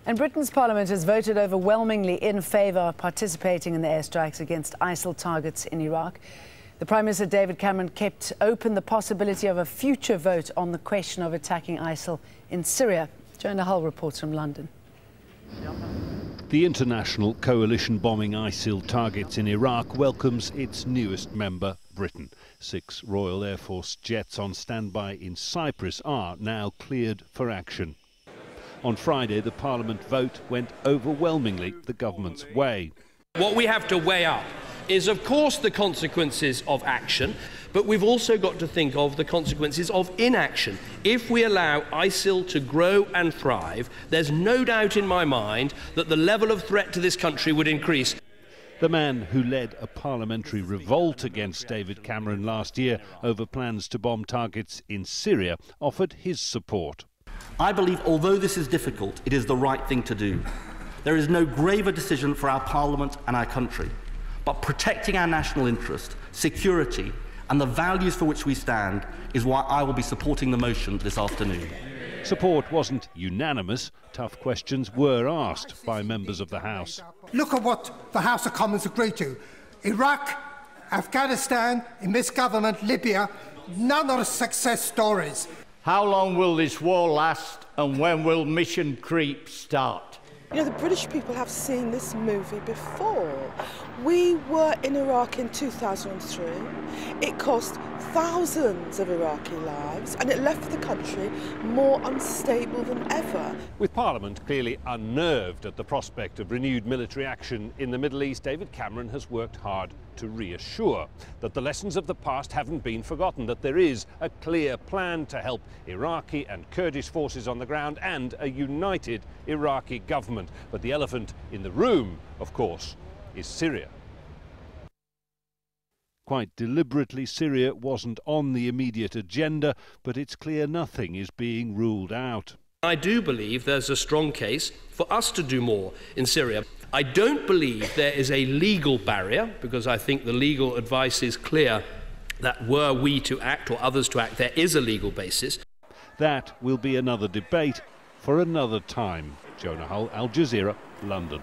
And Britain's parliament has voted overwhelmingly in favour of participating in the airstrikes against ISIL targets in Iraq. The Prime Minister David Cameron kept open the possibility of a future vote on the question of attacking ISIL in Syria. Jonah Hull reports from London. The international coalition bombing ISIL targets in Iraq welcomes its newest member, Britain. 6 Royal Air Force jets on standby in Cyprus are now cleared for action. On Friday, the Parliament vote went overwhelmingly the government's way. What we have to weigh up is, of course, the consequences of action, but we've also got to think of the consequences of inaction. If we allow ISIL to grow and thrive, there's no doubt in my mind that the level of threat to this country would increase. The man who led a parliamentary revolt against David Cameron last year over plans to bomb targets in Syria offered his support. I believe, although this is difficult, it is the right thing to do. There is no graver decision for our Parliament and our country, but protecting our national interest, security and the values for which we stand is why I will be supporting the motion this afternoon. Support wasn't unanimous. Tough questions were asked by members of the House. Look at what the House of Commons agreed to. Iraq, Afghanistan, in this government, Libya, none are success stories. How long will this war last, and when will Mission Creep start? You know, the British people have seen this movie before. We were in Iraq in 2003. It cost thousands of Iraqi lives, and it left the country more unstable than ever. With Parliament clearly unnerved at the prospect of renewed military action in the Middle East, David Cameron has worked hard to reassure that the lessons of the past haven't been forgotten, that there is a clear plan to help Iraqi and Kurdish forces on the ground and a united Iraqi government. But the elephant in the room, of course, is Syria. Quite deliberately, Syria wasn't on the immediate agenda, but it's clear nothing is being ruled out. I do believe there's a strong case for us to do more in Syria. I don't believe there is a legal barrier, because I think the legal advice is clear that were we to act or others to act, there is a legal basis. That will be another debate for another time. Jonah Hull, Al Jazeera, London.